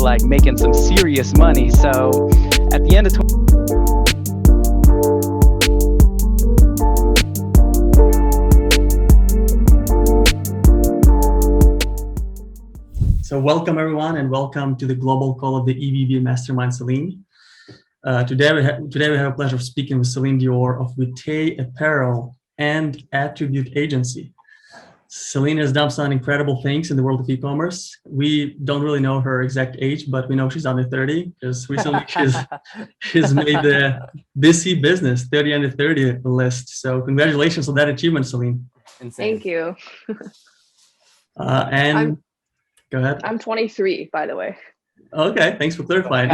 like making some serious money. So at the end of So welcome everyone, and welcome to the global call of the EVB Mastermind Celine. Today we have a pleasure of speaking with Celine Dior of Vitae Apparel and Attribute Agency. Celine has done some incredible things in the world of e-commerce. We don't really know her exact age, but we know she's under 30 because recently she's made the D2C business 30 under 30 list. So congratulations on that achievement, Celine. Insane. Thank you. Go ahead. I'm 23, by the way. Okay, thanks for clarifying.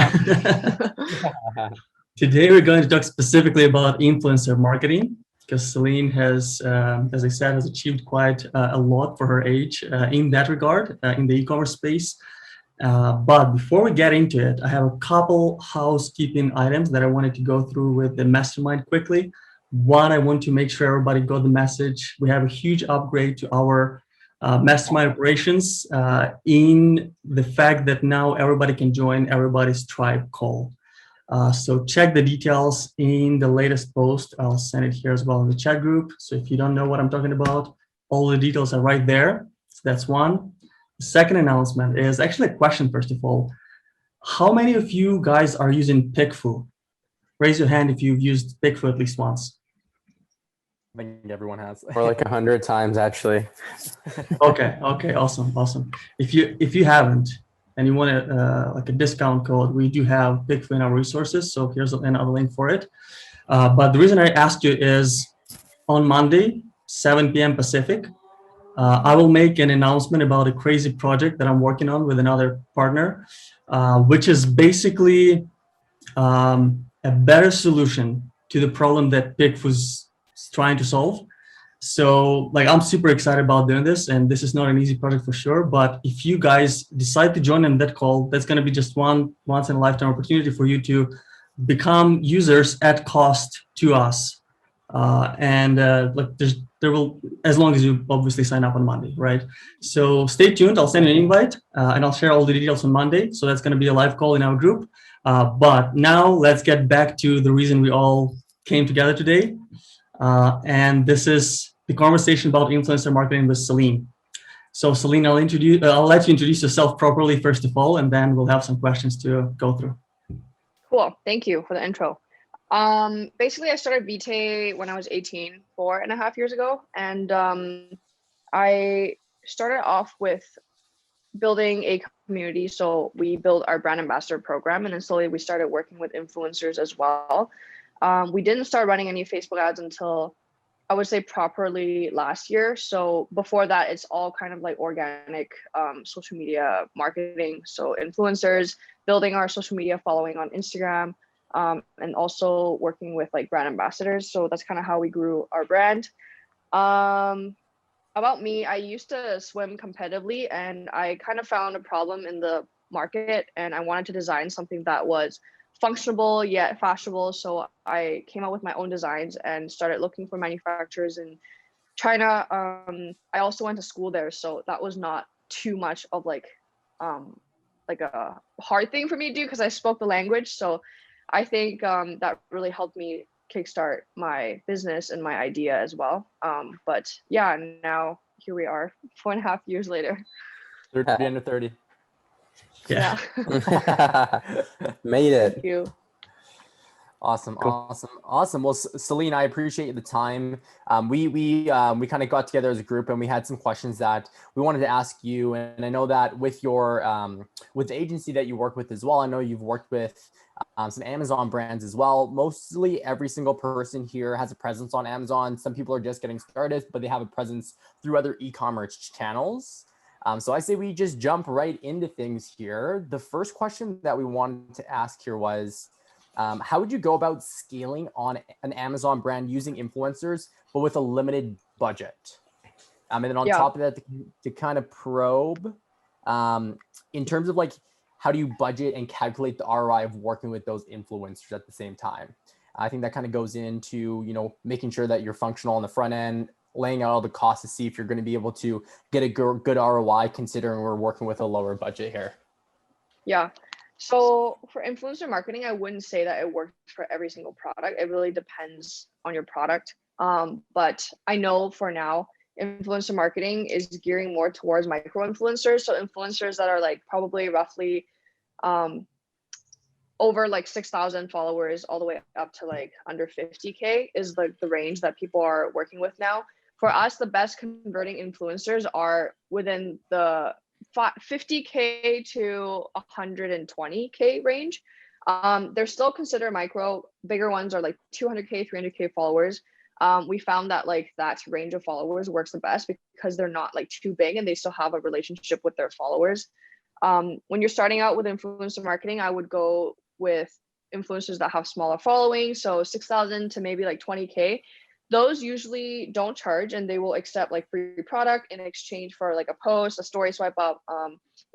Today we're going to talk specifically about influencer marketing because Celine has, as I said, has achieved quite a lot for her age in that regard, in the e-commerce space. But before we get into it, I have a couple housekeeping items that I wanted to go through with the mastermind quickly. One, I want to make sure everybody got the message. We have a huge upgrade to our mastermind operations in the fact that now everybody can join everybody's tribe call. So check the details in the latest post. I'll send it here as well in the chat group. So if you don't know what I'm talking about, all the details are right there. So that's one. The second announcement is actually a question, first of all. How many of you guys are using PickFu? Raise your hand if you've used PickFu at least once. I think everyone has. Or like 100 times, actually. Okay, awesome. If you haven't and you want like a discount code, we do have PickFu in our resources. So here's another link for it. But the reason I asked you is on Monday, 7 p.m. Pacific, I will make an announcement about a crazy project that I'm working on with another partner, which is basically a better solution to the problem that PickFu's trying to solve. So like I'm super excited about doing this, and this is not an easy project for sure, but if you guys decide to join in that call, that's going to be just one once in a lifetime opportunity for you to become users at cost to us. Like there will, as long as you obviously sign up on Monday, right? So stay tuned. I'll send you an invite and I'll share all the details on Monday. So that's going to be a live call in our group. But now let's get back to the reason we all came together today. And this is the conversation about influencer marketing with Celine. So Celine, I'll let you introduce yourself properly first of all, and then we'll have some questions to go through. Cool. Thank you for the intro. Basically, I started Vitae when I was 18, 4.5 years ago. And I started off with building a community. So we built our brand ambassador program, and then slowly we started working with influencers as well. We didn't start running any Facebook ads until I would say properly last year. So before that, it's all kind of like organic social media marketing. So influencers, building our social media following on Instagram, and also working with like brand ambassadors. So that's kind of how we grew our brand. About me, I used to swim competitively, and I kind of found a problem in the market, and I wanted to design something that was functional yet fashionable. So I came up with my own designs and started looking for manufacturers in China. I also went to school there, so that was not too much of like a hard thing for me to do because I spoke the language. So I think that really helped me kickstart my business and my idea as well. But yeah, now here we are 4.5 years later. 30 under 30. Yeah. Made it. Thank you. Awesome. Cool. Awesome. Well, Celine, I appreciate the time. We kind of got together as a group, and we had some questions that we wanted to ask you. And I know that with your with the agency that you work with as well, I know you've worked with some Amazon brands as well. Mostly every single person here has a presence on Amazon. Some people are just getting started, but they have a presence through other e-commerce channels. So I say we just jump right into things here. The first question that we wanted to ask here was, how would you go about scaling on an Amazon brand using influencers, but with a limited budget? And then on top of that, to kind of probe, in terms of like, how do you budget and calculate the ROI of working with those influencers at the same time? I think that kind of goes into, making sure that you're functional on the front end, laying out all the costs to see if you're going to be able to get a good ROI, considering we're working with a lower budget here. Yeah. So for influencer marketing, I wouldn't say that it works for every single product. It really depends on your product. But I know for now, influencer marketing is gearing more towards micro influencers. So influencers that are like probably roughly um, over like 6,000 followers all the way up to like under 50K is like the range that people are working with now. For us, the best converting influencers are within the 50K to 120K range. They're still considered micro. Bigger ones are like 200K, 300K followers. We found that like that range of followers works the best because they're not like too big and they still have a relationship with their followers. When you're starting out with influencer marketing, I would go with influencers that have smaller following, so 6,000 to maybe like 20K. Those usually don't charge and they will accept like free product in exchange for like a post, a story swipe up.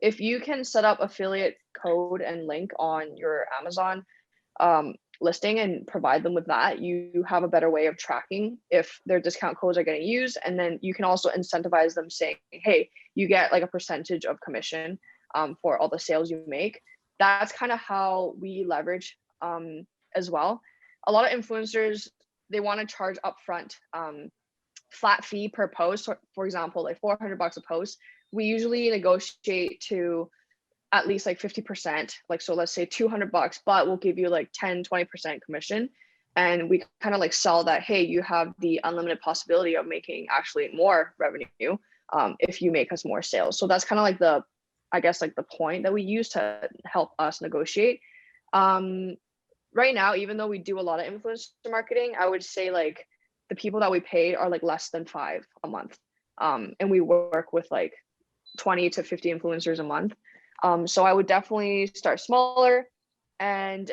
If you can set up affiliate code and link on your Amazon listing and provide them with that, you have a better way of tracking if their discount codes are getting used. And then you can also incentivize them saying, hey, you get like a percentage of commission for all the sales you make. That's kind of how we leverage as well. A lot of influencers, they want to charge upfront flat fee per post. For example, like $400 a post. We usually negotiate to at least like 50%. Like, so let's say $200, but we'll give you like 10-20% commission. And we kind of like sell that, hey, you have the unlimited possibility of making actually more revenue if you make us more sales. So that's kind of like the, I guess, like the point that we use to help us negotiate. Right now, even though we do a lot of influencer marketing, I would say like the people that we pay are like less than 5 a month. And we work with like 20 to 50 influencers a month. So I would definitely start smaller. And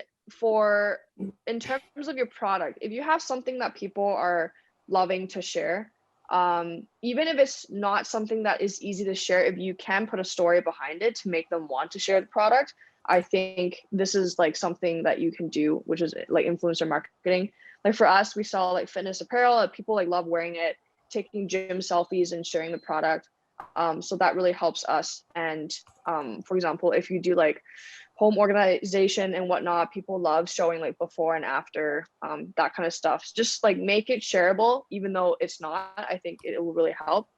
in terms of your product, if you have something that people are loving to share, even if it's not something that is easy to share, if you can put a story behind it to make them want to share the product, I think this is like something that you can do, which is like influencer marketing. Like for us, we sell like fitness apparel. People like love wearing it, taking gym selfies and sharing the product. So that really helps us. And for example, if you do like home organization and whatnot, people love showing like before and after, that kind of stuff. Just like make it shareable, even though it's not. I think it will really help.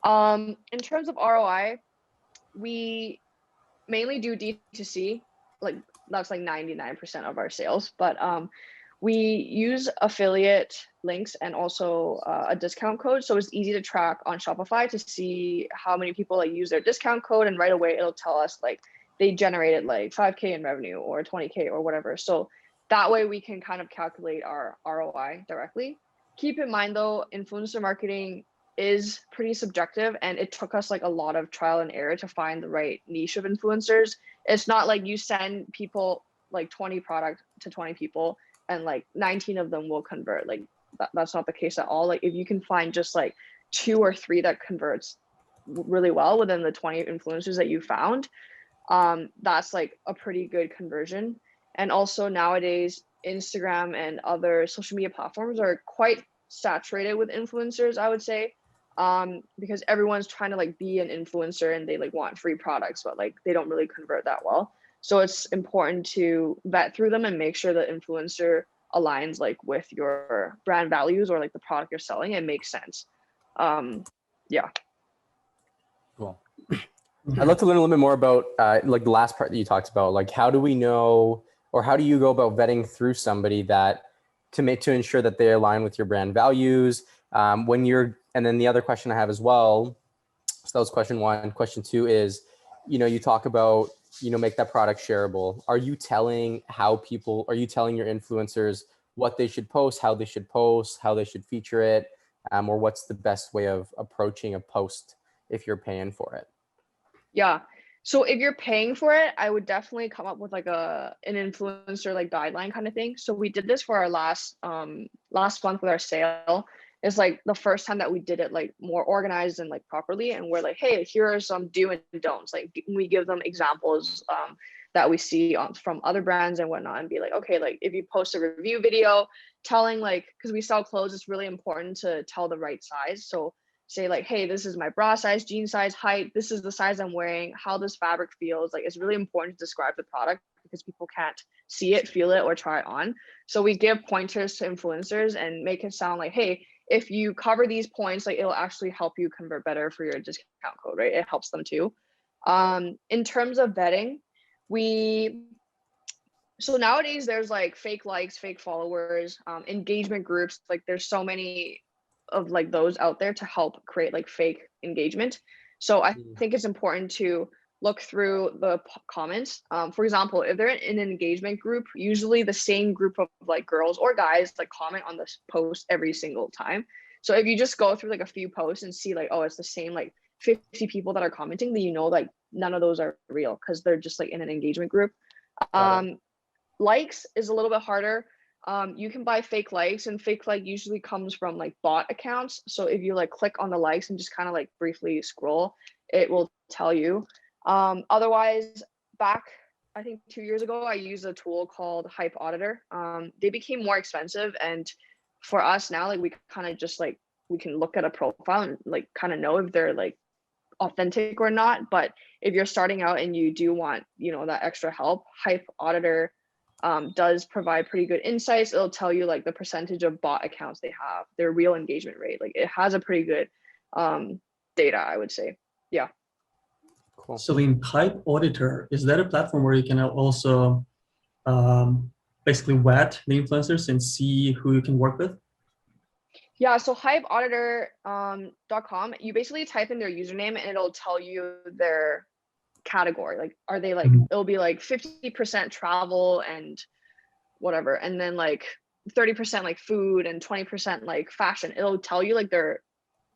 In terms of ROI, we mainly do D2C, like that's like 99% of our sales, but we use affiliate links and also a discount code. So it's easy to track on Shopify to see how many people like use their discount code, and right away it'll tell us like they generated like 5K in revenue or 20K or whatever. So that way we can kind of calculate our ROI directly. Keep in mind though, influencer marketing is pretty subjective, and it took us like a lot of trial and error to find the right niche of influencers. It's not like you send people like 20 product to 20 people and like 19 of them will convert. Like that's not the case at all. Like if you can find just like 2 or 3 that converts really well within the 20 influencers that you found, that's like a pretty good conversion. And also nowadays, Instagram and other social media platforms are quite saturated with influencers, I would say, because everyone's trying to like be an influencer and they like want free products, but like they don't really convert that well. So it's important to vet through them and make sure the influencer aligns like with your brand values or like the product you're selling and makes sense. Yeah. Cool. I'd love to learn a little bit more about like the last part that you talked about. Like, how do we know, or how do you go about vetting through somebody that to ensure that they align with your brand values? And then the other question I have as well. So that was question 1. Question 2 is, you talk about, make that product shareable. Are you telling your influencers what they should post, how they should feature it, or what's the best way of approaching a post if you're paying for it? Yeah. So if you're paying for it, I would definitely come up with like an influencer like guideline kind of thing. So we did this for our last month with our sale. It's like the first time that we did it like more organized and like properly. And we're like, hey, here are some do and don'ts. Like we give them examples that we see from other brands and whatnot, and be like, okay, like if you post a review video telling like, because we sell clothes, it's really important to tell the right size. So say like, hey, this is my bra size, jean size, height, this is the size I'm wearing, how this fabric feels. Like, it's really important to describe the product because people can't see it, feel it, or try it on. So we give pointers to influencers and make it sound like, hey, if you cover these points, like it'll actually help you convert better for your discount code, right? It helps them too. In terms of vetting, so nowadays there's like fake likes, fake followers, engagement groups. Like there's so many of like those out there to help create like fake engagement. So I think it's important to look through the comments. For example, if they're in an engagement group, usually the same group of like girls or guys like comment on this post every single time. So if you just go through like a few posts and see like, oh, it's the same like 50 people that are commenting, then you know like none of those are real because they're just like in an engagement group. Likes is a little bit harder. You can buy fake likes, and fake like usually comes from like bot accounts. So if you like click on the likes and just kind of like briefly scroll, it will tell you. Otherwise, back I think 2 years ago, I used a tool called Hype Auditor. They became more expensive, and for us now, like we kind of just like we can look at a profile and like kind of know if they're like authentic or not. But if you're starting out and you do want, you know, that extra help, Hype Auditor does provide pretty good insights. It'll tell you like the percentage of bot accounts they have, their real engagement rate. Like it has a pretty good data, I would say. Yeah. Cool. Celine, Hype Auditor, is that a platform where you can also basically vet the influencers and see who you can work with? Yeah, so hypeauditor.com, you basically type in their username and it'll tell you their category. Like, are they like, it'll be like 50% travel and whatever, and then like 30% like food and 20% like fashion. It'll tell you like their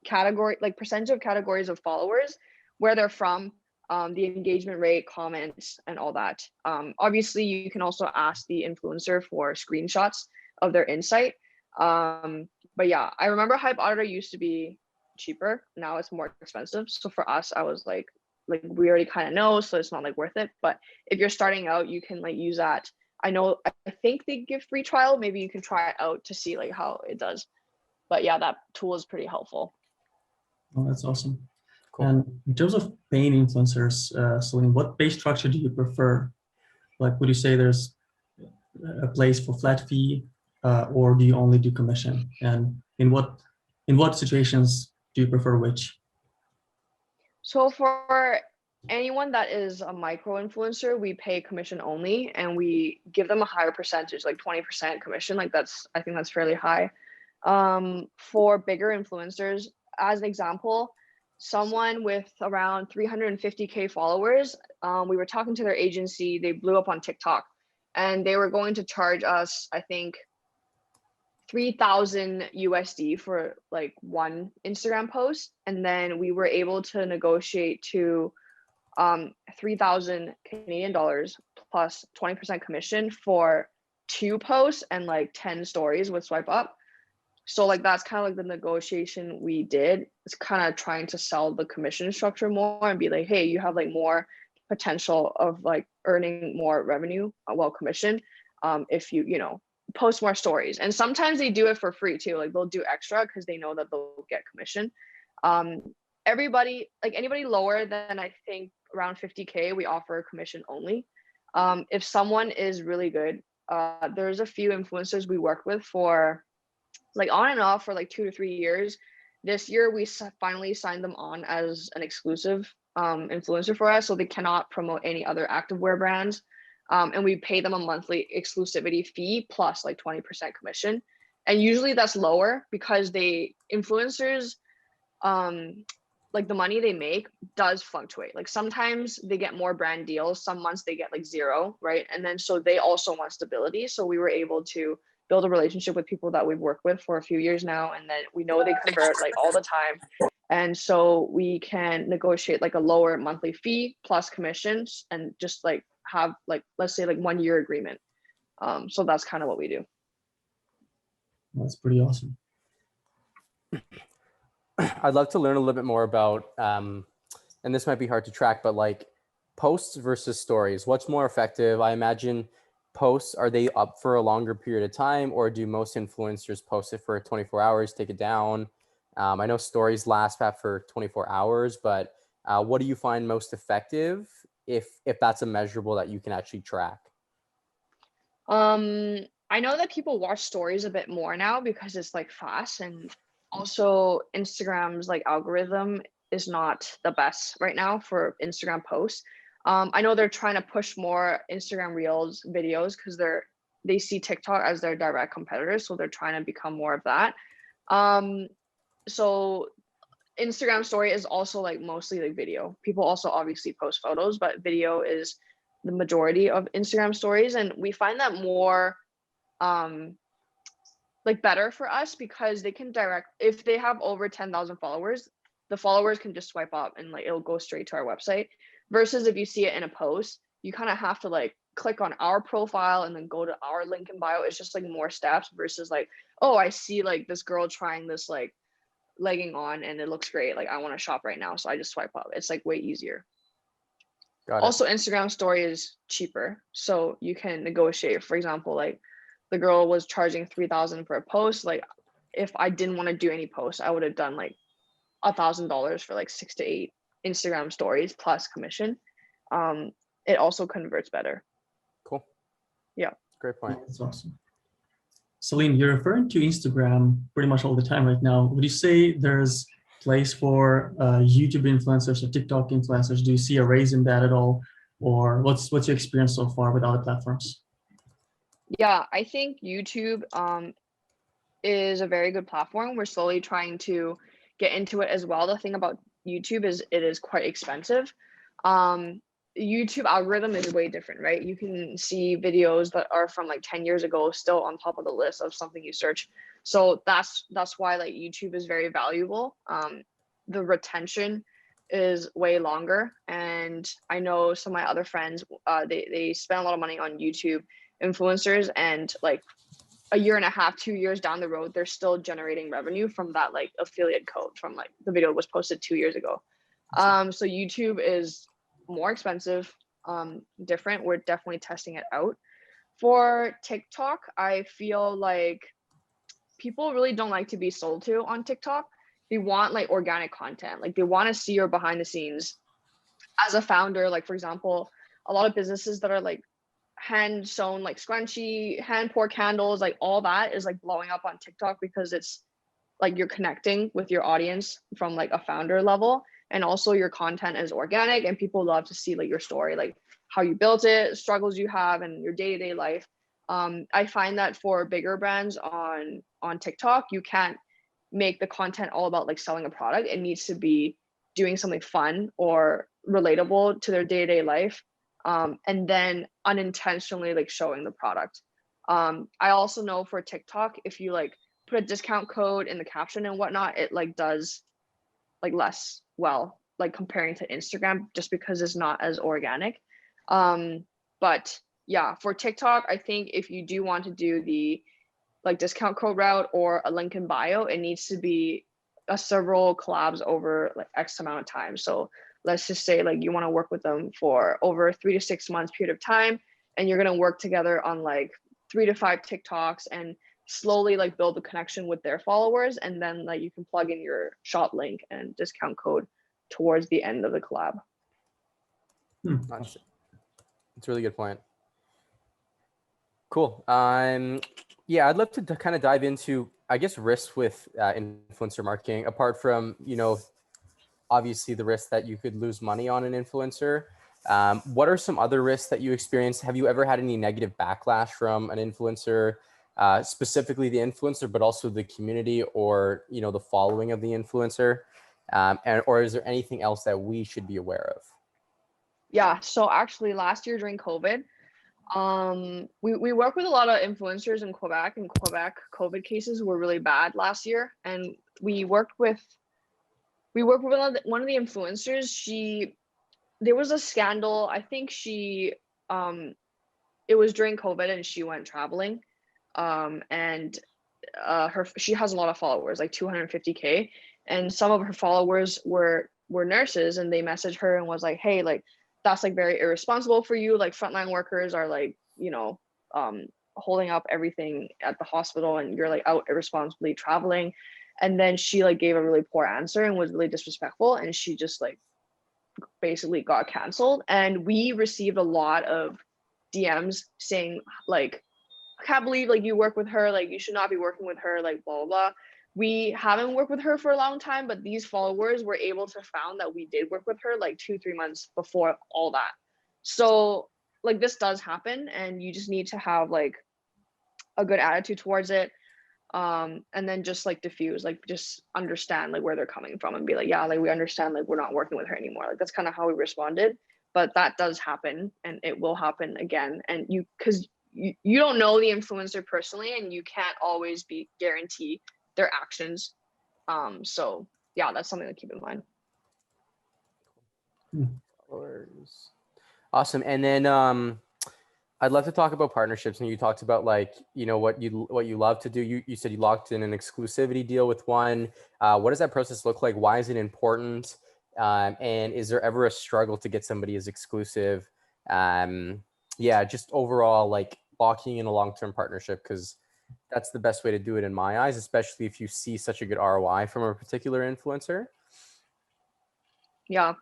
category, like percentage of categories of followers, where they're from, the engagement rate, comments, and all that. Obviously, you can also ask the influencer for screenshots of their insight. But yeah, I remember Hype Auditor used to be cheaper. Now it's more expensive. So for us, I was like we already kind of know, so it's not like worth it. But if you're starting out, you can like use that. I think they give free trial. Maybe you can try it out to see like how it does. But yeah, that tool is pretty helpful. Oh, that's awesome. Cool. And in terms of paying influencers, Celine, what pay structure do you prefer? Like, would you say there's a place for flat fee, or do you only do commission? And in what situations do you prefer which? So for anyone that is a micro influencer, we pay commission only, and we give them a higher percentage, like 20% commission. Like I think that's fairly high. For bigger influencers, as an example, someone with around 350K followers, we were talking to their agency, they blew up on TikTok, and they were going to charge us, I think, 3,000 USD for like one Instagram post. And then we were able to negotiate to 3,000 Canadian dollars plus 20% commission for 2 posts and like 10 stories with swipe up. So like that's kind of like the negotiation we did. It's kind of trying to sell the commission structure more and be like, hey, you have like more potential of like earning more revenue, well, commission, if you know, post more stories. And sometimes they do it for free too. Like they'll do extra because they know that they'll get commission. Everybody, like anybody lower than I think around 50K, we offer commission only. If someone is really good, there's a few influencers we work with for like on and off for like 2 to 3 years. This year we finally signed them on as an exclusive influencer for us, so they cannot promote any other activewear brands. And we pay them a monthly exclusivity fee plus like 20% commission. And usually that's lower because influencers, like the money they make does fluctuate. Like sometimes they get more brand deals, some months they get like 0, right? And then so they also want stability. So we were able to build a relationship with people that we've worked with for a few years now, and then we know they convert like all the time. And so we can negotiate like a lower monthly fee plus commissions and just like have like, let's say like 1 year agreement. So that's kind of what we do. That's pretty awesome. I'd love to learn a little bit more about, and this might be hard to track, but like posts versus stories, what's more effective? I imagine posts, are they up for a longer period of time, or do most influencers post it for 24 hours, take it down? I know stories last for 24 hours, but what do you find most effective if that's a measurable that you can actually track? I know that people watch stories a bit more now because it's like fast, and also Instagram's like algorithm is not the best right now for Instagram posts. I know they're trying to push more Instagram Reels videos because they see TikTok as their direct competitors, so they're trying to become more of that. Um, so Instagram story is also like mostly like video. People also obviously post photos, but video is the majority of Instagram stories, and we find that more um like better for us because they can direct if they have over 10,000 followers, the followers can just swipe up and like it'll go straight to our website versus if you see it in a post, you kind of have to like click on our profile and then go to our link in bio. It's just like more steps versus like, oh, I see like this girl trying this like legging on and it looks great. Like I want to shop right now. So I just swipe up. It's like way easier. Got it. Also, Instagram story is cheaper. So you can negotiate. For example, like the girl was charging 3,000 for a post. Like if I didn't want to do any posts, I would have done like $1,000 for like 6 to 8 Instagram stories plus commission. It also converts better. Cool. Yeah. Great point. That's awesome. Celine, you're referring to Instagram pretty much all the time right now. Would you say there's place for YouTube influencers or TikTok influencers? Do you see a raise in that at all? Or what's your experience so far with other platforms? Yeah, I think YouTube is a very good platform. We're slowly trying to get into it as well. The thing about YouTube is it is quite expensive. YouTube algorithm is way different, right? You can see videos that are from like 10 years ago still on top of the list of something you search. So that's why like YouTube is very valuable. The retention is way longer, and I know some of my other friends they spend a lot of money on YouTube influencers, and like a year and a half, 2 years down the road, they're still generating revenue from that like affiliate code from like the video was posted 2 years ago. So YouTube is more expensive, different. We're definitely testing it out. For TikTok, I feel like people really don't like to be sold to on TikTok. They want like organic content. Like they want to see your behind the scenes as a founder. Like for example, a lot of businesses that are like hand sewn like scrunchie, hand pour candles, like all that is like blowing up on TikTok because it's like you're connecting with your audience from like a founder level, and also your content is organic and people love to see like your story, like how you built it, struggles you have, and your day-to-day life. I find that for bigger brands on TikTok, you can't make the content all about like selling a product. It needs to be doing something fun or relatable to their day-to-day life, and then unintentionally like showing the product. I also know for TikTok, if you like put a discount code in the caption and whatnot, it like does like less well, like comparing to Instagram, just because it's not as organic. But yeah, for TikTok, I think if you do want to do the like discount code route or a link in bio, it needs to be a several collabs over like X amount of time. So let's just say like you want to work with them for over 3 to 6 months period of time, and you're going to work together on like 3 to 5 TikToks and slowly like build a connection with their followers, and then like you can plug in your shop link and discount code towards the end of the collab. Nice. That's a really good point. Cool. Yeah, I'd love to kind of dive into, I guess, risks with influencer marketing, apart from, obviously the risk that you could lose money on an influencer. What are some other risks that you experience? Have you ever had any negative backlash from an influencer, specifically the influencer, but also the community or, the following of the influencer? Or is there anything else that we should be aware of? Yeah, so actually last year during COVID, we work with a lot of influencers in Quebec. In Quebec, COVID cases were really bad last year, and we worked with one of the influencers. There was a scandal. I think it was during COVID and she went traveling, and she has a lot of followers, like 250K, and some of her followers were nurses, and they messaged her and was like, hey, like that's like very irresponsible for you. Like frontline workers are like, holding up everything at the hospital, and you're like out irresponsibly traveling. And then she like gave a really poor answer and was really disrespectful, and she just like basically got canceled. And we received a lot of DMs saying like, I can't believe like you work with her, like you should not be working with her, like blah blah blah. We haven't worked with her for a long time, but these followers were able to found that we did work with her like 2-3 months before all that. So like this does happen, and you just need to have like a good attitude towards it. And then just like diffuse, like just understand like where they're coming from and be like, yeah, like we understand, like we're not working with her anymore. Like that's kind of how we responded. But that does happen, and it will happen again. And because you don't know the influencer personally, and you can't always be guarantee their actions. So yeah, that's something to keep in mind. Awesome. And then I'd love to talk about partnerships. And you talked about like, you know, what you love to do. You said you locked in an exclusivity deal with one. What does that process look like? Why is it important? And is there ever a struggle to get somebody as exclusive? Just overall, like locking in a long-term partnership, because that's the best way to do it in my eyes, especially if you see such a good ROI from a particular influencer. Yeah.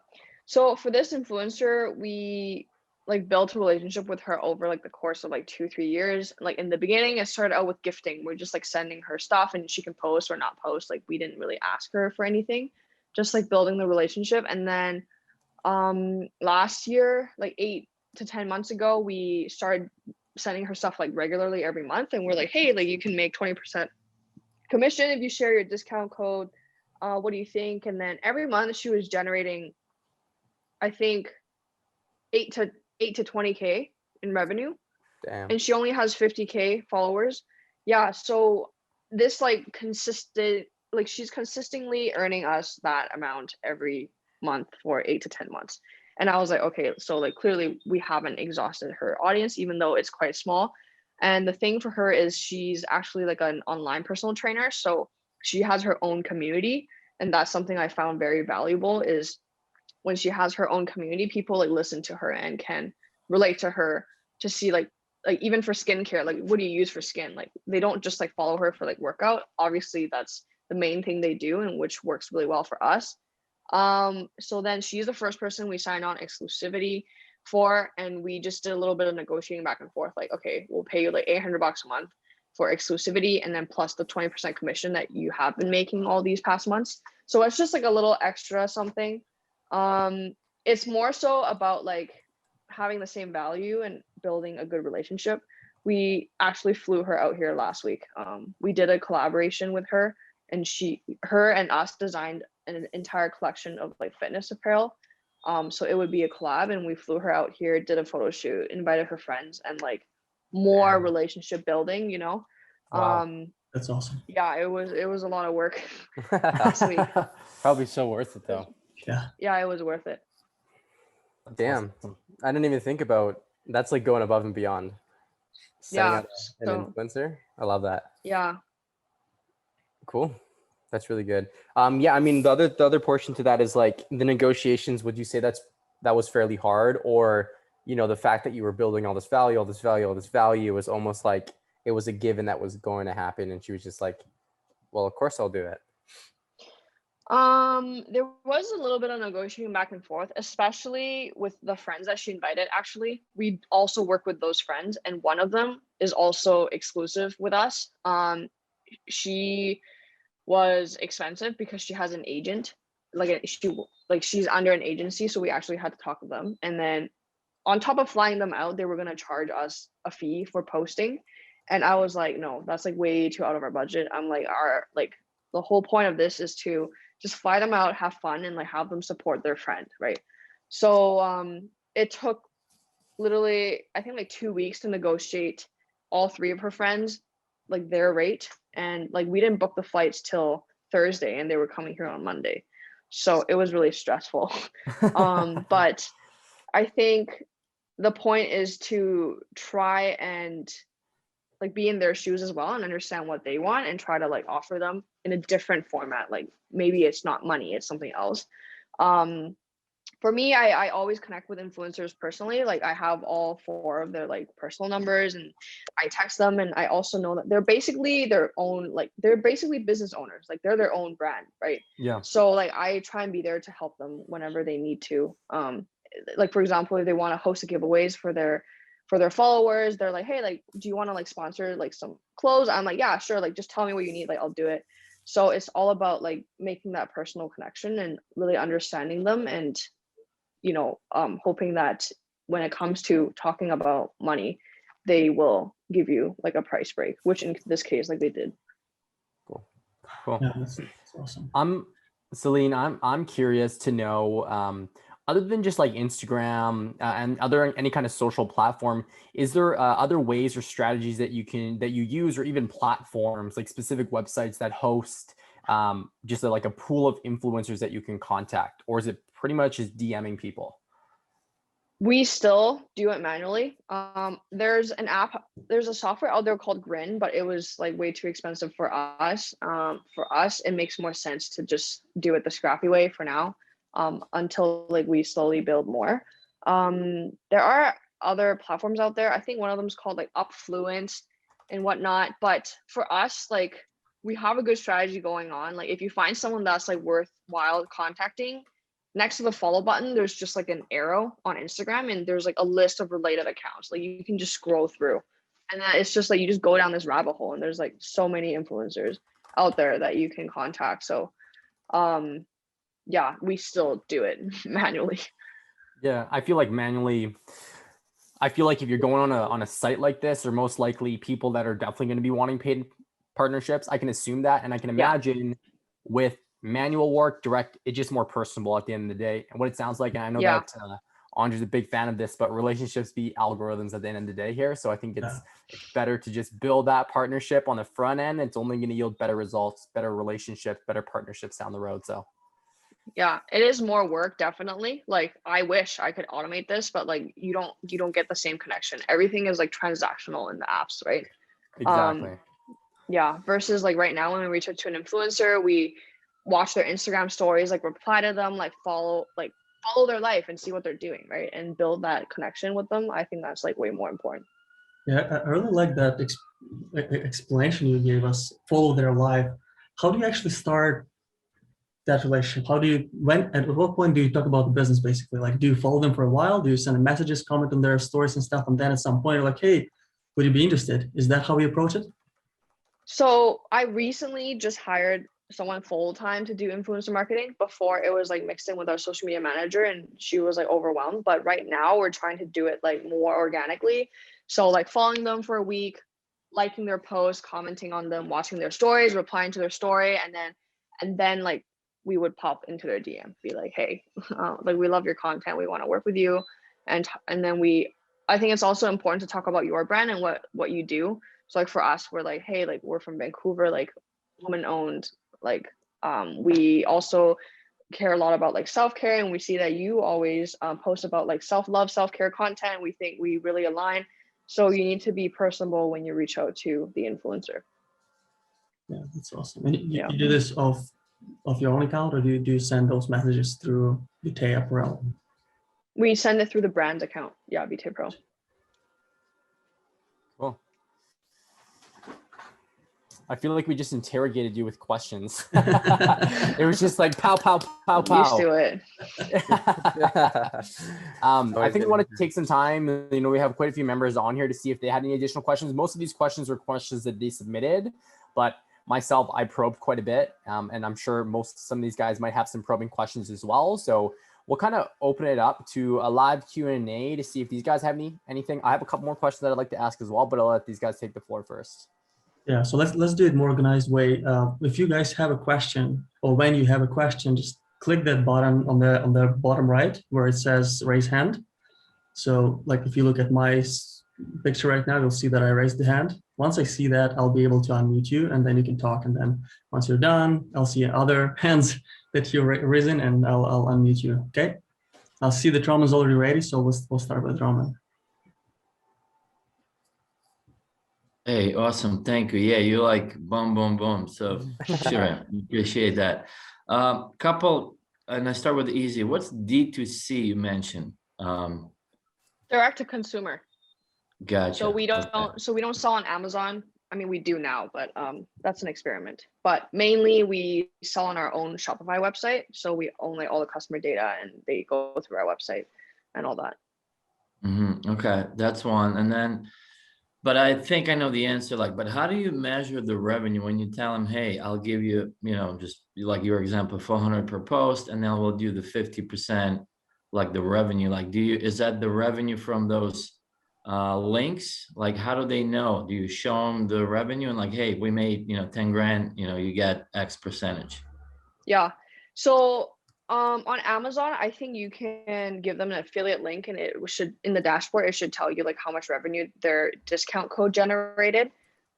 So for this influencer, we like built a relationship with her over like the course of like 2-3 years. Like in the beginning, it started out with gifting. We're just like sending her stuff and she can post or not post. Like we didn't really ask her for anything, just like building the relationship. And then last year, like 8 to 10 months ago, we started sending her stuff like regularly every month. And we're like, hey, like you can make 20% commission if you share your discount code. What do you think? And then every month she was generating, I think 8 to 20K in revenue. Damn. And she only has 50K followers. Yeah, so this like consistent, like she's consistently earning us that amount every month for 8 to 10 months. And I was like, okay, so like clearly we haven't exhausted her audience, even though it's quite small. And the thing for her is she's actually like an online personal trainer, so she has her own community. And that's something I found very valuable, is when she has her own community, people like listen to her and can relate to her to see like even for skincare, like what do you use for skin? Like they don't just like follow her for like workout. Obviously that's the main thing they do, and which works really well for us. So then she's the first person we signed on exclusivity for, and we just did a little bit of negotiating back and forth. Like, okay, we'll pay you like $800 a month for exclusivity, and then plus the 20% commission that you have been making all these past months. So it's just like a little extra something. It's more so about like having the same value and building a good relationship. We actually flew her out here last week. We did a collaboration with her, and her and us designed an entire collection of like fitness apparel. So it would be a collab, and we flew her out here, did a photo shoot, invited her friends, and like more relationship building, you know. Wow. That's awesome. Yeah, it was a lot of work last week. Probably so worth it though. Yeah, it was worth it. Damn. I didn't even think about that's like going above and beyond. Setting up an influencer. I love that. Yeah. Cool. That's really good. I mean the other portion to that is like the negotiations. Would you say that was fairly hard, or you know, the fact that you were building all this value was almost like it was a given that was going to happen, and she was just like, well, of course I'll do it. There was a little bit of negotiating back and forth, especially with the friends that she invited. Actually, we also work with those friends, and one of them is also exclusive with us. She was expensive because she has an agent, she's under an agency, so we actually had to talk with them. And then on top of flying them out, they were going to charge us a fee for posting, and I was like, no, that's like way too out of our budget. I'm like, the whole point of this is to just fly them out, have fun, and like have them support their friend, right? So it took literally, I think like 2 weeks to negotiate all 3 of her friends, like their rate. And like we didn't book the flights till Thursday, and they were coming here on Monday. So it was really stressful. But I think the point is to try and like be in their shoes as well and understand what they want, and try to like offer them in a different format. Like maybe it's not money, it's something else. for me, I always connect with influencers personally. Like I have all 4 of their like personal numbers, and I text them, and I also know that they're basically their own, like they're basically business owners, like they're their own brand, right? Yeah. So like I try and be there to help them whenever they need to. Like for example, if they want to host a giveaways for their followers, they're like, hey, like, do you want to like sponsor like some clothes? I'm like, yeah, sure, like just tell me what you need, like I'll do it. So it's all about like making that personal connection and really understanding them, and hoping that when it comes to talking about money, they will give you like a price break, which in this case, like they did. Cool. Yeah, that's awesome. Celine, I'm curious to know, other than just like Instagram and any kind of social platform, is there other ways or strategies that you use, or even platforms like specific websites that host just like a pool of influencers that you can contact, or is it pretty much just DMing people? We still do it manually. There's a software out there called Grin, but it was like way too expensive for us. For us, it makes more sense to just do it the scrappy way for now, until like we slowly build more. There are other platforms out there. I think one of them is called like Upfluence and whatnot. But for us, like we have a good strategy going on. Like if you find someone that's like worthwhile contacting, next to the follow button, there's just like an arrow on Instagram, and there's like a list of related accounts. Like you can just scroll through, and then it's just like you just go down this rabbit hole, and there's like so many influencers out there that you can contact. So yeah, we still do it manually. Yeah, I feel like if you're going on a site like this, they're most likely people that are definitely going to be wanting paid partnerships. I can assume that, and I can imagine with manual work, direct, it's just more personable at the end of the day. And what it sounds like, and I know that Andre's a big fan of this, but relationships beat algorithms at the end of the day here. So I think it's better to just build that partnership on the front end. It's only going to yield better results, better relationships, better partnerships down the road. So yeah, it is more work, definitely. Like I wish I could automate this, but like you don't get the same connection. Everything is like transactional in the apps, right? exactly. Yeah, versus like right now when we reach out to an influencer, we watch their Instagram stories, like reply to them, like follow their life and see what they're doing, right? And build that connection with them. I think that's like way more important. Yeah, I really like that explanation you gave us. Follow their life. How do you actually start that relationship? At what point do you talk about the business basically? Like, do you follow them for a while? Do you send them messages, comment on their stories and stuff? And then at some point you're like, hey, would you be interested? Is that how we approach it? So I recently just hired someone full-time to do influencer marketing. Before it was like mixed in with our social media manager, and she was like overwhelmed. But right now we're trying to do it like more organically. So like following them for a week, liking their posts, commenting on them, watching their stories, replying to their story, and then like we would pop into their DM, be like, hey, like we love your content, we want to work with you, and then I think it's also important to talk about your brand and what you do. So like for us, we're like, hey, like we're from Vancouver, like woman owned, like we also care a lot about like self-care, and we see that you always post about like self-love, self-care content. We think we really align. So you need to be personable when you reach out to the influencer. Yeah, that's awesome. And you do this of your own account, or do you send those messages through Vitae Apparel? We send it through the brand's account. Yeah, Vitae Pro. Cool. I feel like we just interrogated you with questions. It was just like pow, pow, pow, pow. Used to it. I think we wanted to take some time. You know, we have quite a few members on here to see if they had any additional questions. Most of these questions were questions that they submitted, but myself, I probed quite a bit. And I'm sure some of these guys might have some probing questions as well. So we'll kind of open it up to a live Q&A to see if these guys have anything. I have a couple more questions that I'd like to ask as well, but I'll let these guys take the floor first. Yeah, so let's do it more organized way. If you guys have a question, or when you have a question, just click that button on the bottom right where it says raise hand. So like if you look at my picture right now, you'll see that I raised the hand. Once I see that, I'll be able to unmute you, and then you can talk. And then once you're done, I'll see other hands that you've risen, and I'll unmute you. Okay. I'll see the Roman's already ready, so we'll start with Roman. Hey, awesome. Thank you. Yeah, you like boom, boom, boom. So sure, appreciate that. Couple and I start with easy. What's D2C you mentioned? Direct to consumer. Gotcha. So we don't Okay. so we don't sell on Amazon. I mean, we do now, but that's an experiment. But mainly we sell on our own Shopify website. So we own like all the customer data and they go through our website and all that. Okay, that's one. And then, but I think I know the answer. Like, but how do you measure the revenue when you tell them, hey, I'll give you, just like your example, 400 per post, and then we'll do the 50%, like the revenue. Like, is that the revenue from those links? Like, how do they know? Do you show them the revenue and like, hey, we made, 10 grand, you get X percentage? Yeah. So on Amazon, I think you can give them an affiliate link and it should in the dashboard, it should tell you like how much revenue their discount code generated.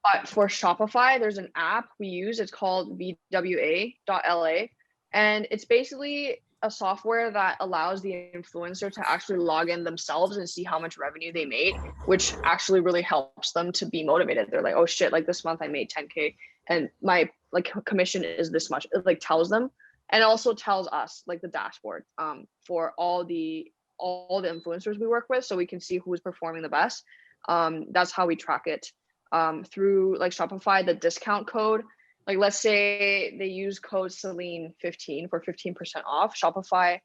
But for Shopify, there's an app we use. It's called VWA.LA. And it's basically a software that allows the influencer to actually log in themselves and see how much revenue they made, which actually really helps them to be motivated. They're like, oh shit, like this month I made 10K and my like commission is this much. It like tells them and also tells us like the dashboard for all the influencers we work with so we can see who's performing the best. That's how we track it through like Shopify, the discount code. Like let's say they use code Celine 15 for 15% off. Shopify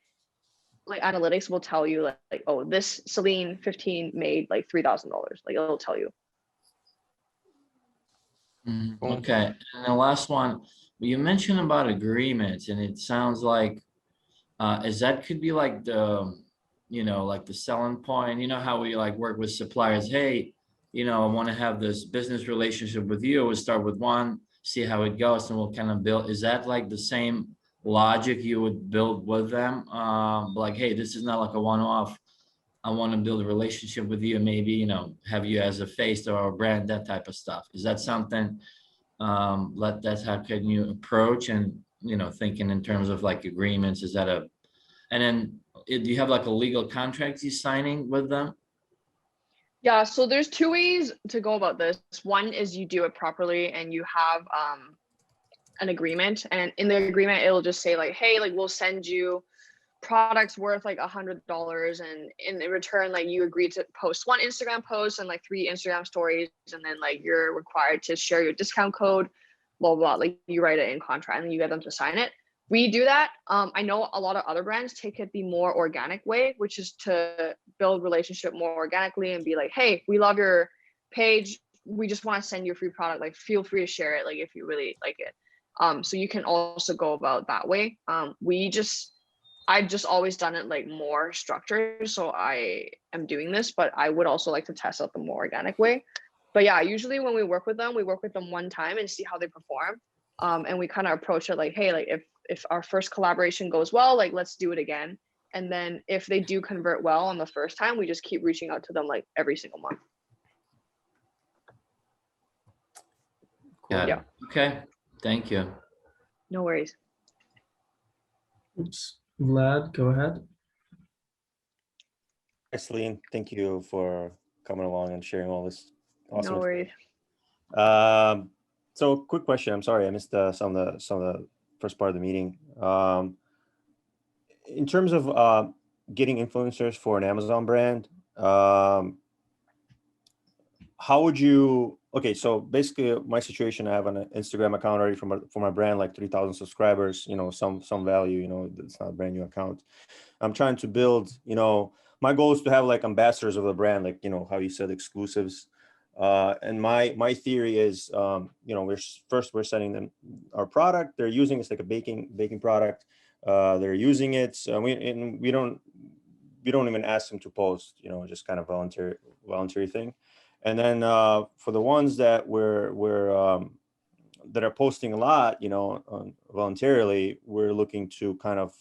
like analytics will tell you like oh, this Celine 15 made like $3,000. Like it'll tell you. Cool. Okay, and the last one, you mentioned about agreements, and it sounds like is that could be like like the selling point. You know how we like work with suppliers. Hey, I want to have this business relationship with you. We'll start with one, see how it goes, and we'll kind of build. Is that like the same logic you would build with them? Like, hey, this is not like a one-off. I want to build a relationship with you, maybe, have you as a face or a brand, that type of stuff. Is that something, that's how can you approach and, thinking in terms of like agreements, and then do you have like a legal contract you're signing with them? Yeah, so there's two ways to go about this. One is you do it properly and you have an agreement, and in the agreement it'll just say like, hey, like we'll send you products worth like $100 and in return like you agree to post one Instagram post and like 3 Instagram stories and then like you're required to share your discount code, blah blah, like you write it in contract and then you get them to sign it. We do that. I know a lot of other brands take it the more organic way, which is to build relationship more organically and be like, hey, we love your page, we just want to send you a free product, like feel free to share it like if you really like it. So you can also go about that way. I've just always done it like more structured. So I am doing this, but I would also like to test out the more organic way. But yeah, usually when we work with them one time and see how they perform. And we kind of approach it like, hey, like if our first collaboration goes well, like let's do it again. And then if they do convert well on the first time, we just keep reaching out to them like every single month. Got it. Yeah. Okay, thank you. No worries. Oops. Vlad, go ahead. Hi, Celine. Thank you for coming along and sharing all this awesome No worries. information. So quick question. I'm sorry, I missed some of the first part of the meeting. In terms of getting influencers for an Amazon brand, how would you? Okay, so basically, my situation, I have an Instagram account already for my brand, like 3,000 subscribers. Some value. It's not a brand new account. I'm trying to build. My goal is to have like ambassadors of the brand, like how you said, exclusives. And my theory is, we're sending them our product. They're using it's like a baking product. They're using it. So we don't even ask them to post. Just kind of voluntary thing. And then for the ones that that are posting a lot, voluntarily, we're looking to kind of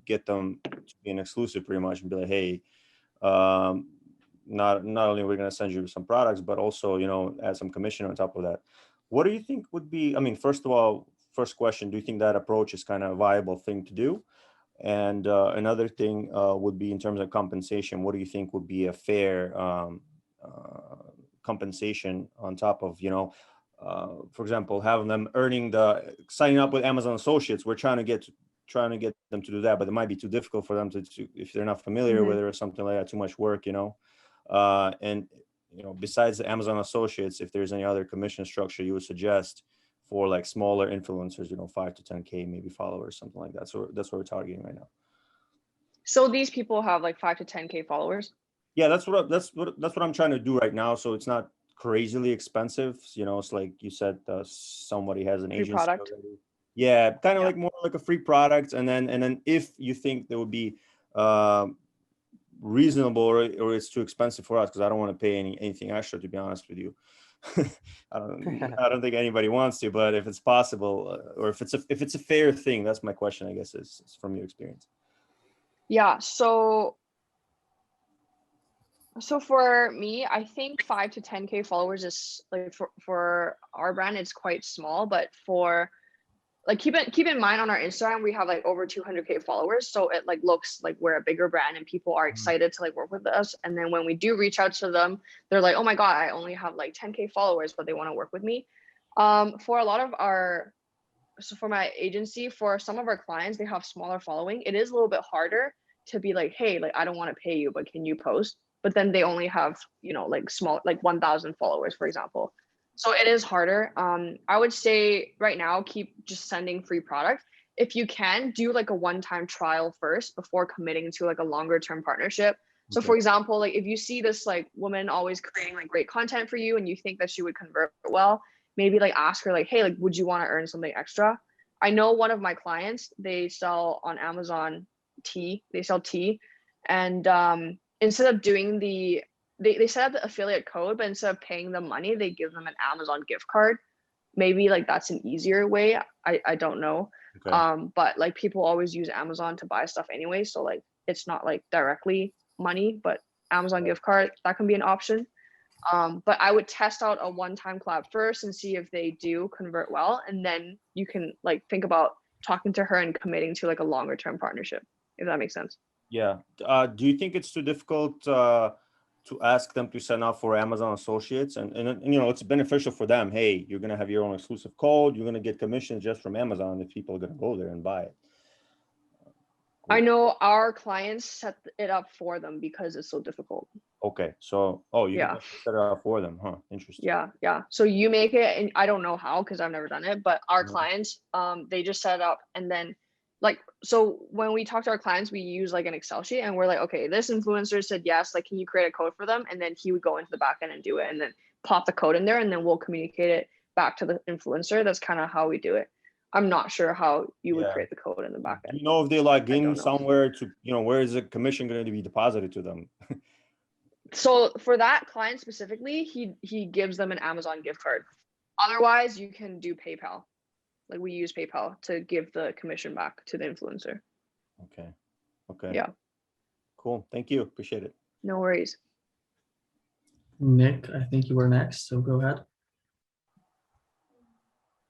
get them to be an exclusive, pretty much, and be like, hey. Not only are we going to send you some products, but also, add some commission on top of that. What do you think would be, first of all, first question, do you think that approach is kind of a viable thing to do? And another thing would be in terms of compensation, what do you think would be a fair compensation on top of, for example, having them signing up with Amazon Associates? We're trying to get trying to get them to do that, but it might be too difficult for them to if they're not familiar with it or something like that, too much work, you know. And you know, besides the Amazon Associates, if there's any other commission structure you would suggest for like smaller influencers, you know, 5 to 10K maybe followers, something like that. So that's what we're targeting right now. So these people have like 5 to 10K followers. Yeah, that's what I'm trying to do right now. So it's not crazily expensive. You know, it's like you said, somebody has an Free agency product. already. Yeah, kind of Yeah. like more like a free product, and then if you think there would be reasonable or it's too expensive for us, because I don't want to pay anything extra, to be honest with you. I don't think anybody wants to, but if it's possible, or if it's a fair thing, that's my question, I guess, is from your experience. Yeah, so for me, I think 5 to 10K followers is like for our brand, it's quite small, but for like keep in mind on our Instagram, we have like over 200K followers. So it like looks like we're a bigger brand and people are excited to like work with us. And then when we do reach out to them, they're like, oh my God, I only have like 10K followers, but they want to work with me. For a lot of so for my agency, for some of our clients, they have smaller following. It is a little bit harder to be like, hey, like I don't want to pay you, but can you post? But then they only have, you know, like small, like 1,000 followers, for example. So it is harder. I would say right now, keep just sending free product. If you can, do like a one-time trial first before committing to like a longer term partnership. So for example, like if you see this like woman always creating like great content for you and you think that she would convert well, maybe like ask her like, hey, like, would you want to earn something extra? I know one of my clients, they sell on Amazon tea, they sell tea. And instead of doing they set up the affiliate code, but instead of paying them money, they give them an Amazon gift card. Maybe like that's an easier way. I don't know. Okay. But like people always use Amazon to buy stuff anyway. So like it's not like directly money, but Amazon gift card, that can be an option. But I would test out a one-time collab first and see if they do convert well. And then you can like think about talking to her and committing to like a longer term partnership, if that makes sense. Yeah. Do you think it's too difficult to ask them to sign up for Amazon Associates? And you know, it's beneficial for them. Hey, you're going to have your own exclusive code. You're going to get commissions just from Amazon if people are going to go there and buy it. I know our clients set it up for them because it's so difficult. Okay. So, you Yeah. can set it up for them, huh? Interesting. Yeah. So you make it, and I don't know how because I've never done it, but our clients, they just set it up, and then like, so when we talk to our clients, we use like an Excel sheet, and we're like, okay, this influencer said yes, like, can you create a code for them? And then he would go into the back end and do it, and then pop the code in there, and then we'll communicate it back to the influencer. That's kind of how we do it. I'm not sure how you would create the code in the back Do end. you know if they log I don't in know. somewhere to, you know, where is the commission going to be deposited to them? So for that client specifically, he gives them an Amazon gift card. Otherwise, you can do PayPal. Like we use PayPal to give the commission back to the influencer. Okay. Yeah. Cool. Thank you. Appreciate it. No worries. Nick, I think you were next, so go ahead.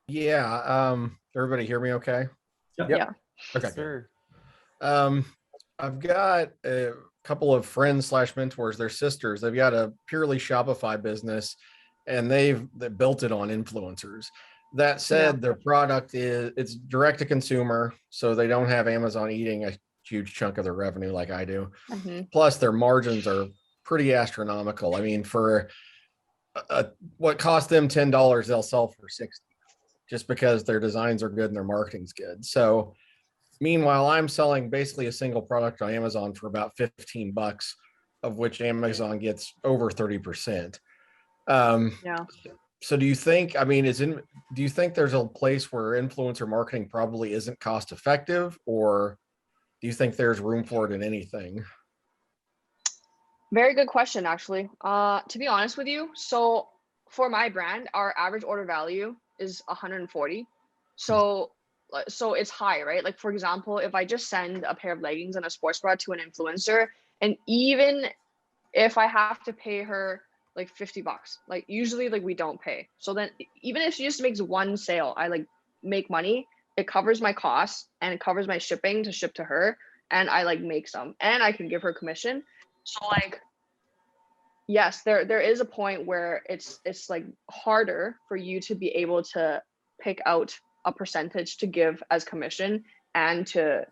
Yeah. Everybody hear me okay? Yep. Yeah. Okay. Yes, sir. I've got a couple of friends / mentors, they're sisters. They've got a purely Shopify business and they built it on influencers. That said, their product it's direct to consumer. So they don't have Amazon eating a huge chunk of their revenue like I do. Mm-hmm. Plus their margins are pretty astronomical. I mean, for what cost them $10, they'll sell for $60 just because their designs are good and their marketing's good. So meanwhile, I'm selling basically a single product on Amazon for about $15, of which Amazon gets over 30%. Yeah. So do you think, I mean, do you think there's a place where influencer marketing probably isn't cost effective, or do you think there's room for it in anything? Very good question, actually. To be honest with you, so for my brand, our average order value is 140. So it's high, right? Like for example, if I just send a pair of leggings and a sports bra to an influencer, and even if I have to pay her like $50, like usually like we don't pay. So then even if she just makes one sale, I like make money. It covers my costs and it covers my shipping to ship to her, and I like make some, and I can give her commission. So like, yes, there is a point where it's like harder for you to be able to pick out a percentage to give as commission and to,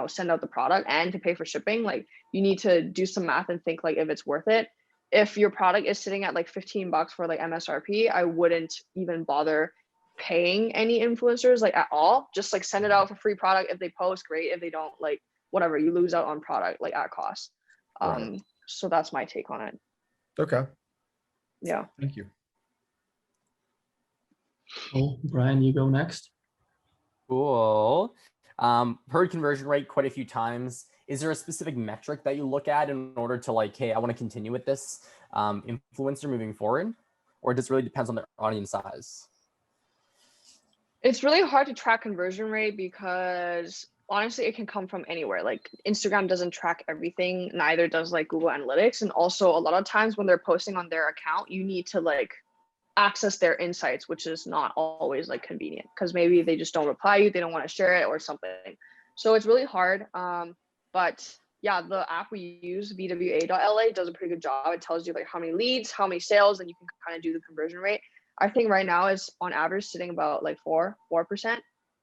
send out the product and to pay for shipping. Like, you need to do some math and think like if it's worth it. If your product is sitting at like $15 for like MSRP, I wouldn't even bother paying any influencers like at all. Just like send it out for free product. If they post, great. If they don't, like whatever, you lose out on product like at cost. Right. So that's my take on it. Okay. Yeah. Thank you. Cool. Brian, you go next. Cool. Heard conversion rate quite a few times. Is there a specific metric that you look at in order to like, hey, I want to continue with this influencer moving forward? Or does it really depends on their audience size? It's really hard to track conversion rate because honestly, it can come from anywhere. Like Instagram doesn't track everything, neither does like Google Analytics. And also a lot of times when they're posting on their account, you need to like access their insights, which is not always like convenient because maybe they just don't reply you, they don't want to share it or something. So it's really hard. But yeah, the app we use, VWA.LA, does a pretty good job. It tells you like how many leads, how many sales, and you can kind of do the conversion rate. I think right now is on average sitting about like 4% to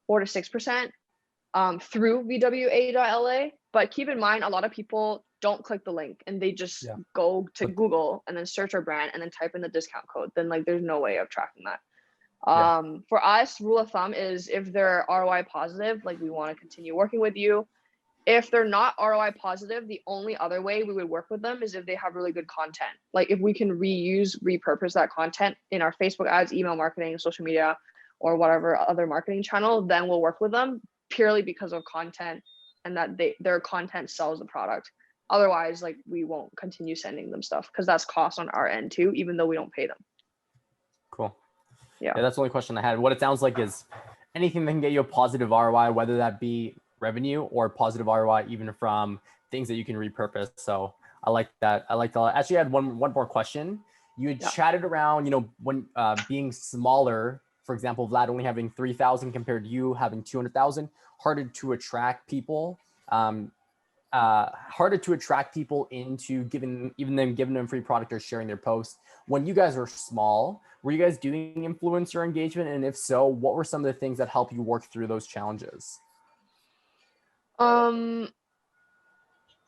6% through VWA.LA. But keep in mind, a lot of people don't click the link and they just go to Google and then search our brand and then type in the discount code. Then like there's no way of tracking that. For us, rule of thumb is if they're ROI positive, like we want to continue working with you. If they're not ROI positive, the only other way we would work with them is if they have really good content. Like if we can repurpose that content in our Facebook ads, email marketing, social media, or whatever other marketing channel, then we'll work with them purely because of content and that their content sells the product. Otherwise, like we won't continue sending them stuff because that's cost on our end too, even though we don't pay them. Cool. Yeah, that's the only question I had. What it sounds like is anything that can get you a positive ROI, whether that be revenue or positive ROI, even from things that you can repurpose. So I like that. I like that. Actually, I had one more question. You had chatted around, when being smaller, for example, Vlad only having 3,000 compared to you having 200,000, harder to attract people. Harder to attract people into giving them free product or sharing their posts. When you guys were small, were you guys doing influencer engagement? And if so, what were some of the things that helped you work through those challenges?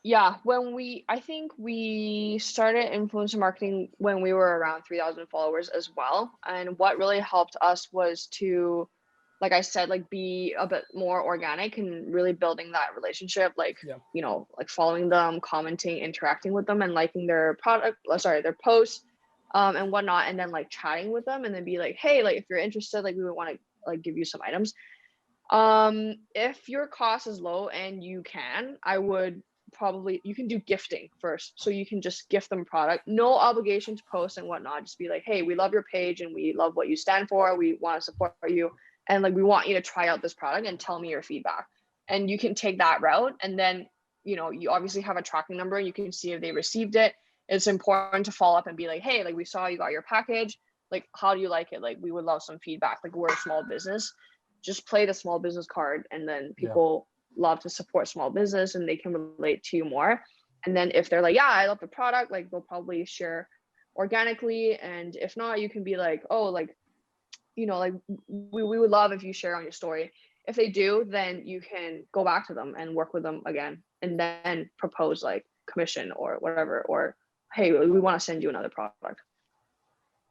Yeah, I think we started influencer marketing when we were around 3,000 followers as well. And what really helped us was to, like I said, like be a bit more organic and really building that relationship, like, like following them, commenting, interacting with them and liking their their posts and whatnot. And then like chatting with them and then be like, hey, like if you're interested, like we would want to like give you some items. If your cost is low and you can do gifting first. So you can just gift them product, no obligation to post and whatnot. Just be like, hey, we love your page and we love what you stand for. We want to support you. And like, we want you to try out this product and tell me your feedback. And you can take that route. And then, you obviously have a tracking number. You can see if they received it. It's important to follow up and be like, hey, like we saw you got your package. Like, how do you like it? Like, we would love some feedback. Like, we're a small business. Just play the small business card. And then people love to support small business and they can relate to you more. And then if they're like, yeah, I love the product, like they'll probably share organically. And if not, you can be like, oh, like, like we would love if you share on your story. If they do, then you can go back to them and work with them again and then propose like commission or whatever, or hey, we want to send you another product.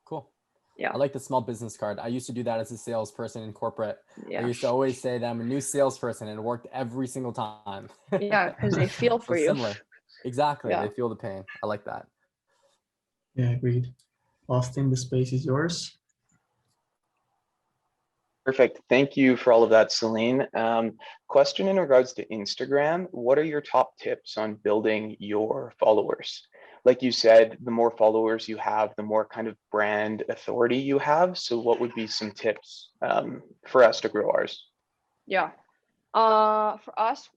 Cool. Yeah. I like the small business card. I used to do that as a salesperson in corporate. I used to always say that I'm a new salesperson and it worked every single time. Yeah, because they feel for you. Similar. Exactly. Yeah. They feel the pain. I like that. Yeah, agreed. Austin, the space is yours. Perfect. Thank you for all of that, Celine. Question in regards to Instagram. What are your top tips on building your followers? Like you said, the more followers you have, the more kind of brand authority you have. So what would be some tips for us to grow ours? Yeah. For us,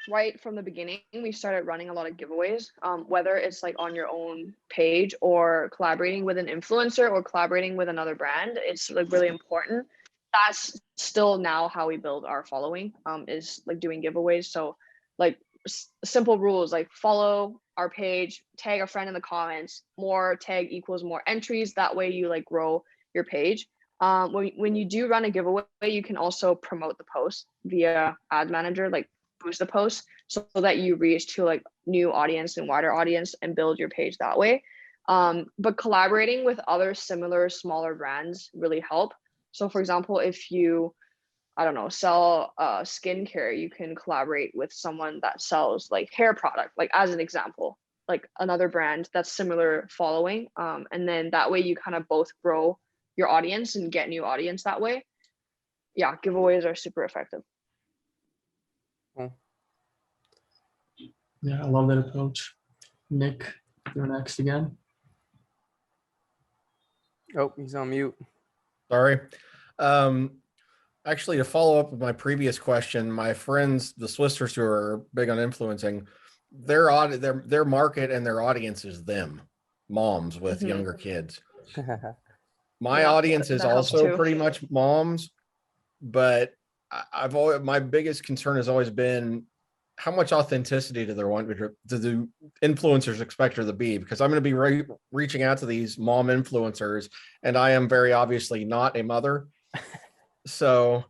right from the beginning, we started running a lot of giveaways, whether it's like on your own page or collaborating with an influencer or collaborating with another brand. It's like really important. That's still now how we build our following, is like doing giveaways. So like simple rules, like follow our page, tag a friend in the comments, more tag equals more entries. That way you like grow your page. When you do run a giveaway, you can also promote the post via ad manager, like boost the post so that you reach to like new audience and wider audience and build your page that way. But collaborating with other similar smaller brands really help. So for example, if you, I don't know, sell skincare, you can collaborate with someone that sells like hair product, like as an example, like another brand that's similar following. And then that way you kind of both grow your audience and get new audience that way. Yeah, giveaways are super effective. Yeah, I love that approach. Nick, you're next again. Oh, he's on mute. Sorry. Actually, to follow up with my previous question, my friends, the Swissers who are big on influencing, their market and their audience is them, moms with younger kids. My audience is also pretty much moms, but I've always, my biggest concern has always been how much authenticity do the influencers expect her to be? Because I'm going to be reaching out to these mom influencers, and I am very obviously not a mother. So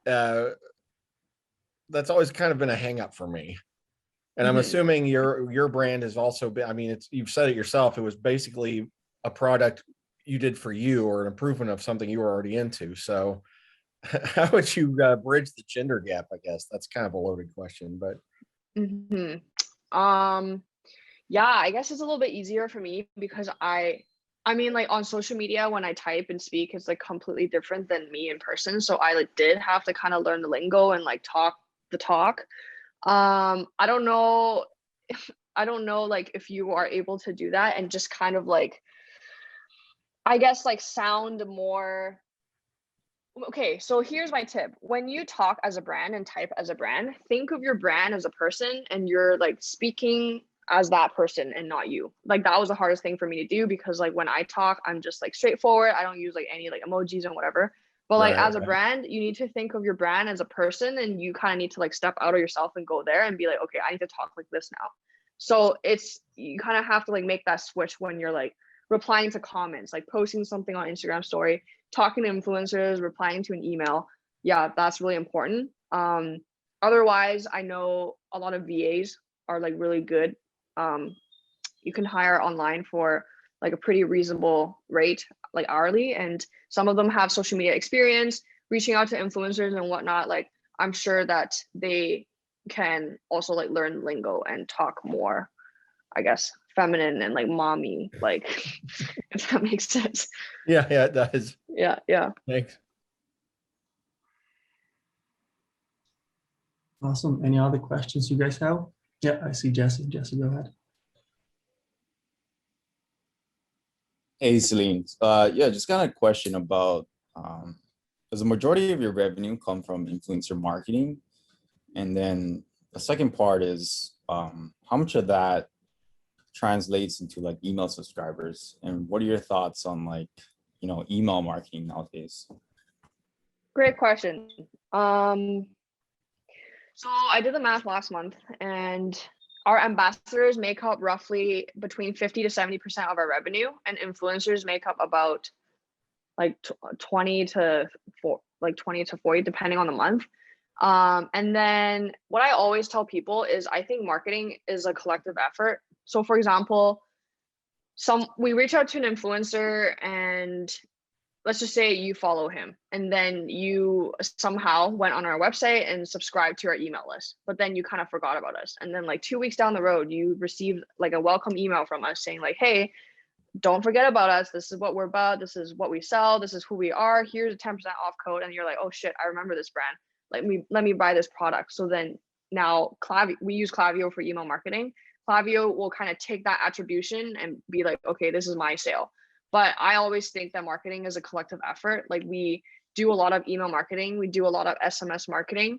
that's always kind of been a hang up for me. And I'm assuming your brand has also been, I mean, you've said it yourself, it was basically a product you did for you or an improvement of something you were already into. So how would you bridge the gender gap? I guess that's kind of a loaded question, but. Yeah, I guess it's a little bit easier for me because I mean, like on social media, when I type and speak, it's like completely different than me in person. So I like did have to kind of learn the lingo and like talk the talk. I don't know like if you are able to do that and just kind of like, I guess like sound more. Okay, so here's my tip. When you talk as a brand and type as a brand, think of your brand as a person and you're like speaking as that person and not you. Like that was the hardest thing for me to do because like when I talk, I'm just like straightforward. I don't use like any like emojis and whatever. But like as a brand, you need to think of your brand as a person and you kind of need to like step out of yourself and go there and be like, okay, I need to talk like this now. So you kind of have to like make that switch when you're like replying to comments, like posting something on Instagram story, talking to influencers, replying to an email. Yeah, that's really important. Otherwise, I know a lot of VAs are like really good. You can hire online for like a pretty reasonable rate, like hourly, and some of them have social media experience, reaching out to influencers and whatnot. Like I'm sure that they can also like learn lingo and talk more, I guess, feminine and like mommy, like if that makes sense. Yeah, it does. Yeah. Thanks. Awesome. Any other questions you guys have? Yeah, I see Jesse. Jesse, go ahead. Hey, Celine. Yeah, just got a question about, does the majority of your revenue come from influencer marketing? And then the second part is, how much of that translates into like email subscribers? And what are your thoughts on like, email marketing nowadays? Great question. So I did the math last month and our ambassadors make up roughly between 50 to 70% of our revenue, and influencers make up about like 20 to 40, depending on the month. And then what I always tell people is I think marketing is a collective effort. So for example, we reach out to an influencer and let's just say you follow him and then you somehow went on our website and subscribed to our email list, but then you kind of forgot about us. And then like 2 weeks down the road, you received like a welcome email from us saying like, hey, don't forget about us. This is what we're about. This is what we sell. This is who we are. Here's a 10% off code. And you're like, oh shit, I remember this brand. Let me buy this product. So then now we use Klaviyo for email marketing. Klaviyo will kind of take that attribution and be like, okay, this is my sale. But I always think that marketing is a collective effort. Like we do a lot of email marketing. We do a lot of SMS marketing.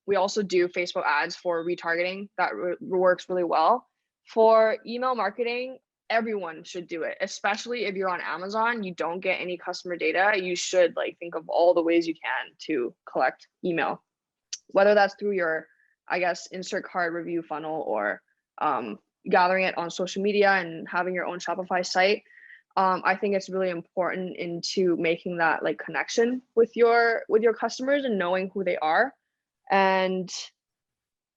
We also do Facebook ads for retargeting. That works really well. For email marketing, everyone should do it, especially if you're on Amazon, you don't get any customer data. You should like think of all the ways you can to collect email, whether that's through your, I guess, insert card review funnel or gathering it on social media and having your own Shopify site. I think it's really important into making that like connection with your customers and knowing who they are. And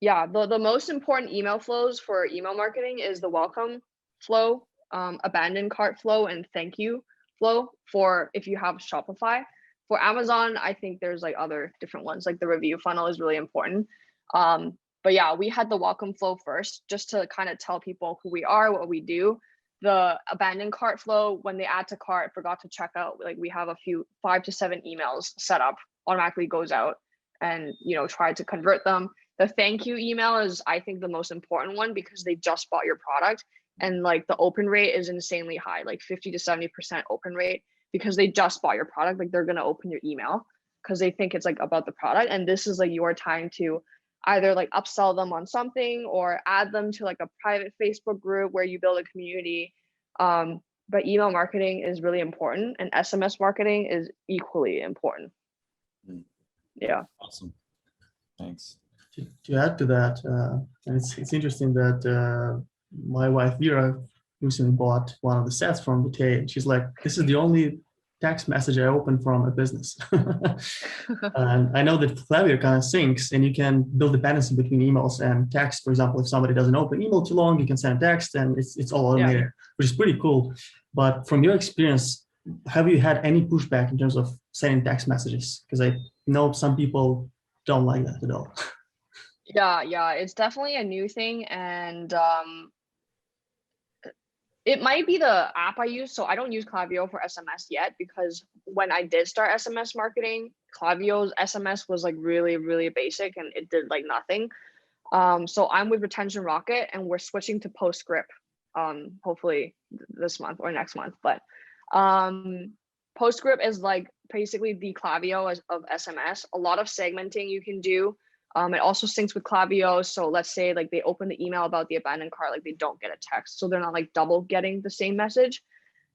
yeah, the most important email flows for email marketing is the welcome flow, abandoned cart flow, and thank you flow for if you have Shopify. For Amazon, I think there's like other different ones, like the review funnel is really important. But yeah, we had the welcome flow first just to kind of tell people who we are, what we do. The abandoned cart flow, when they add to cart, forgot to check out, like we have a few 5 to 7 emails set up, automatically goes out, and try to convert them. The thank you email is, I think, the most important one because they just bought your product, and like the open rate is insanely high, like 50 to 70% open rate, because they just bought your product. Like they're gonna open your email because they think it's like about the product, and this is like your time to either like upsell them on something or add them to like a private Facebook group where you build a community. But email marketing is really important, and SMS marketing is equally important. Yeah. Awesome. Thanks. To add to that, and it's interesting that my wife Vera recently bought one of the sets from Vitae, and she's like, "This is the only text message I open from a business." And I know that Klaviyo kind of syncs, and you can build dependency between emails and text. For example, if somebody doesn't open email too long, you can send text, and it's all automated, which is pretty cool. But from your experience, have you had any pushback in terms of sending text messages? Because I know some people don't like that at all. Yeah, it's definitely a new thing, and it might be the app I use. So I don't use Klaviyo for SMS yet, because when I did start SMS marketing, Klaviyo's SMS was like really, really basic, and it did like nothing. So I'm with Retention Rocket, and we're switching to PostScript, hopefully this month or next month. But PostScript is like basically the Klaviyo of SMS. A lot of segmenting you can do. It also syncs with Klaviyo. So let's say like they open the email about the abandoned cart, like they don't get a text. So they're not like double getting the same message.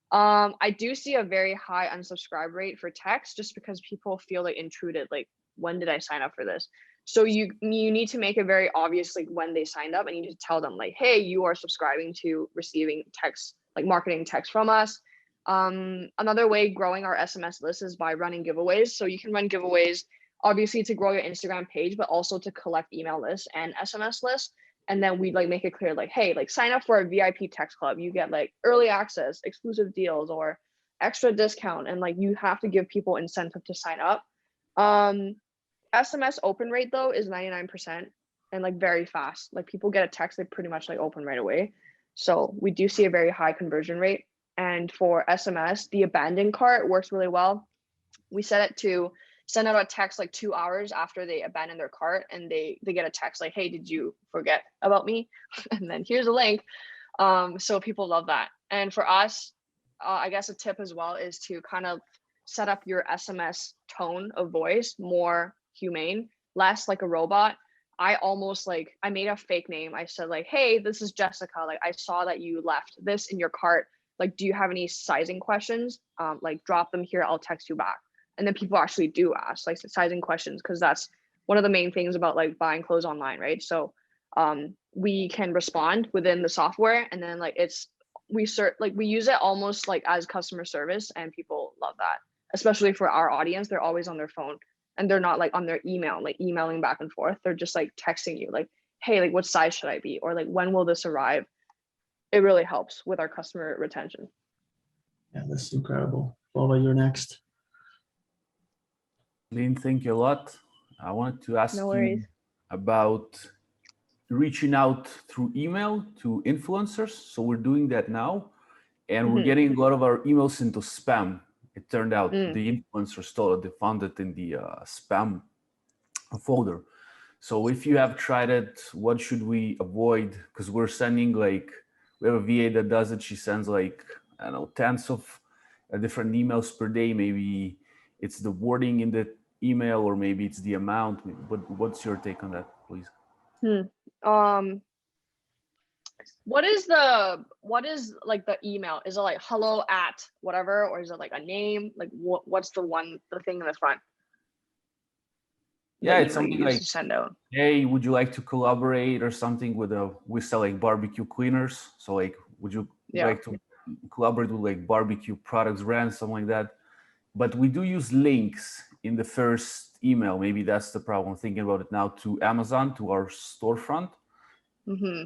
I do see a very high unsubscribe rate for text just because people feel like intruded. Like, when did I sign up for this? So you need to make it very obvious, like when they signed up, and you need to tell them like, hey, you are subscribing to receiving text, like marketing text from us. Another way growing our SMS list is by running giveaways. So you can run giveaways obviously to grow your Instagram page, but also to collect email lists and SMS lists. And then we like make it clear, like, hey, like sign up for a VIP text club. You get like early access, exclusive deals, or extra discount. And like you have to give people incentive to sign up. SMS open rate though is 99% and like very fast. Like people get a text, they pretty much like open right away. So we do see a very high conversion rate. And for SMS, the abandoned cart works really well. We set it to send out a text like 2 hours after they abandon their cart, and they get a text like, hey, did you forget about me? And then here's a link. So people love that. And for us, I guess a tip as well is to kind of set up your SMS tone of voice more humane, less like a robot. I made a fake name. I said like, hey, this is Jessica. Like I saw that you left this in your cart. Like, do you have any sizing questions? Like drop them here, I'll text you back. And then people actually do ask like sizing questions, because that's one of the main things about like buying clothes online, right? So we can respond within the software, and then like we use it almost like as customer service, and people love that, especially for our audience. They're always on their phone, and they're not like on their email, like emailing back and forth. They're just like texting you like, hey, like what size should I be? Or like, when will this arrive? It really helps with our customer retention. Yeah, that's incredible. What about you next? Celine, thank you a lot. I wanted to ask No you worries. about reaching out through email to influencers. So we're doing that now, and we're getting a lot of our emails into spam. It turned out the influencer stole it. They found it in the spam folder. So if you have tried it, what should we avoid? Because we're sending like, we have a VA that does it. She sends like, I don't know, tens of different emails per day. Maybe it's the wording in the email, or maybe it's the amount. What's your take on that, please? What is like the email? Is it like hello at whatever, or is it like a name? Like what's the thing in the front? Yeah, it's something like, send out. Hey, would you like to collaborate or something with we sell like barbecue cleaners. So like, would you like to collaborate with like barbecue products brands, something like that. But we do use links in the first email. Maybe that's the problem. Thinking about it now, to Amazon, to our storefront. Mm-hmm.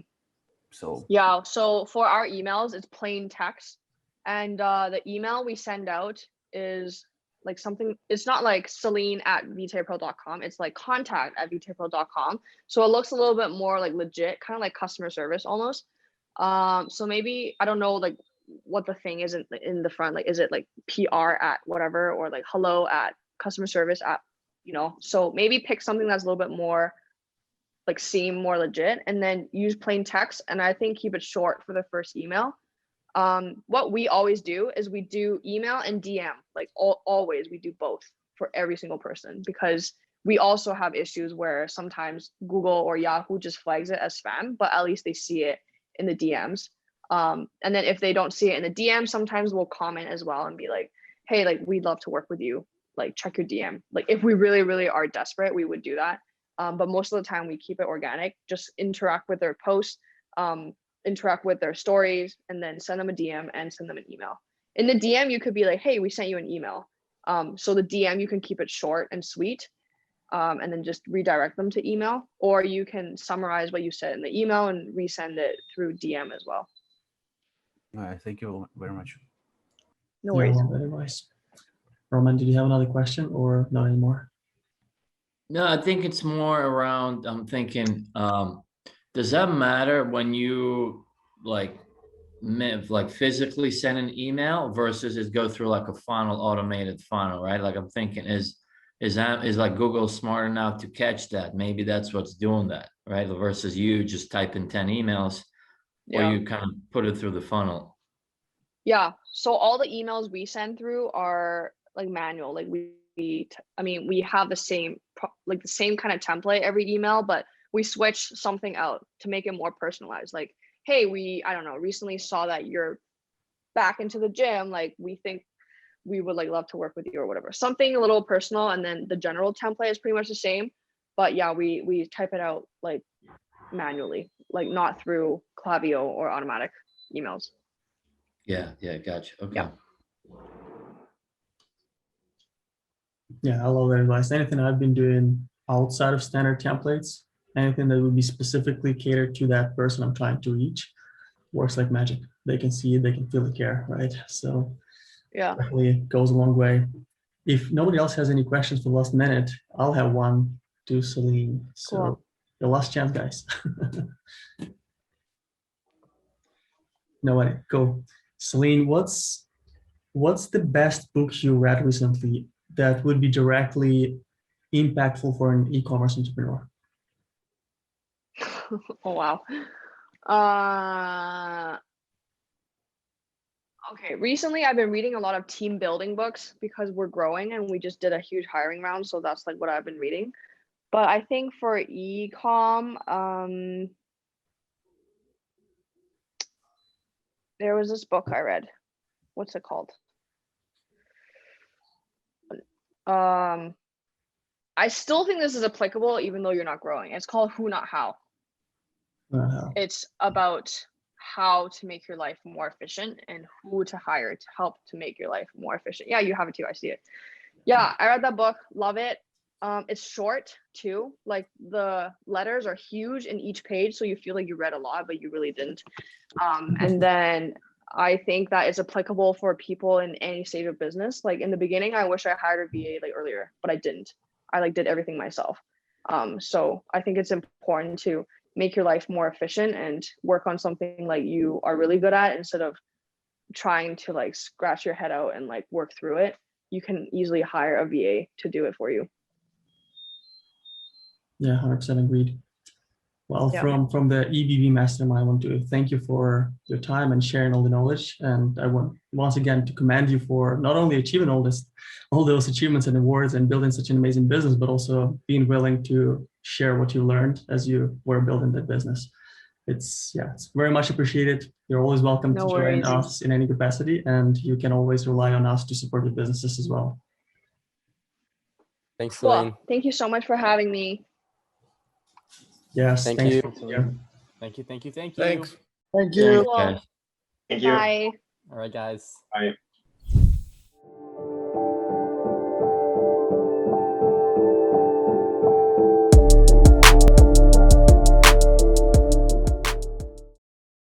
So Yeah. So for our emails, it's plain text, and the email we send out is like something. It's not like Celine@vtapro.com. It's like contact@vtapro.com. So it looks a little bit more like legit, kind of like customer service almost. So maybe I don't know like what the thing is in the front. Like, is it like PR at whatever, or like hello at customer service at, you know? So maybe pick something that's a little bit more like seem more legit, and then use plain text. And I think keep it short for the first email. What we always do is we do email and DM, like always we do both for every single person, because we also have issues where sometimes Google or Yahoo just flags it as spam, but at least they see it in the DMs. And then if they don't see it in the DM, sometimes we'll comment as well and be like, hey, like we'd love to work with you, like check your DM. Like if we really, really are desperate, we would do that. But most of the time we keep it organic, just interact with their posts, interact with their stories, and then send them a DM and send them an email. In the DM, you could be like, hey, we sent you an email. So the DM, you can keep it short and sweet, and then just redirect them to email, or you can summarize what you said in the email and resend it through DM as well. all right, thank you very much. No worries. Yeah, very nice. Roman, did you have another question or not anymore? No, I think it's more around, I'm thinking, does that matter when you like physically send an email versus it go through like a funnel, automated funnel, right? Like I'm thinking, is like Google smart enough to catch that? Maybe that's what's doing that, right? Versus you just type in 10 emails, or you kind of put it through the funnel. Yeah. So all the emails we send through are like manual. Like we have the same kind of template every email, but we switch something out to make it more personalized. Like, hey, I don't know, recently saw that you're back into the gym. Like, we think we would like love to work with you or whatever. Something a little personal, and then the general template is pretty much the same. But yeah, we type it out like manually, like not through Klaviyo or automatic emails. Yeah, gotcha. Okay. Yeah. Yeah, I love that advice. Anything I've been doing outside of standard templates, anything that would be specifically catered to that person I'm trying to reach, works like magic. They can see it, they can feel the care, right? So yeah, definitely goes a long way. If nobody else has any questions for the last minute, I'll have one to Celine. So cool. the last chance, guys. Nobody, go. Celine, what's the best book you read recently that would be directly impactful for an e-commerce entrepreneur? Oh wow. Okay, recently I've been reading a lot of team building books because we're growing and we just did a huge hiring round, so that's like what I've been reading. But I think for e-com, there was this book I read. What's it called? I still think this is applicable even though you're not growing. It's called Who Not How. It's about how to make your life more efficient and who to hire to help to make your life more efficient. Yeah, you have it too. I see it. Yeah, I read that book. Love it. It's short too. Like the letters are huge in each page, so you feel like you read a lot, but you really didn't. And then I think that it's applicable for people in any stage of business. Like in the beginning, I wish I hired a VA like earlier, but I didn't. I like did everything myself. So I think it's important to make your life more efficient and work on something like you are really good at instead of trying to like scratch your head out and like work through it. You can easily hire a VA to do it for you. Yeah, 100% agreed. Well, Yeah. from the EBV Mastermind, I want to thank you for your time and sharing all the knowledge. And I want once again to commend you for not only achieving all those achievements and awards and building such an amazing business, but also being willing to share what you learned as you were building that business. It's very much appreciated. You're always welcome to join us in any capacity, and you can always rely on us to support your businesses as well. Thanks, Celine. Cool. Thank you so much for having me. Yes, Thank thanks. you. For Thank you. Thanks. Thank you. Thanks, guys. Thank you. Bye. All right, guys. Bye.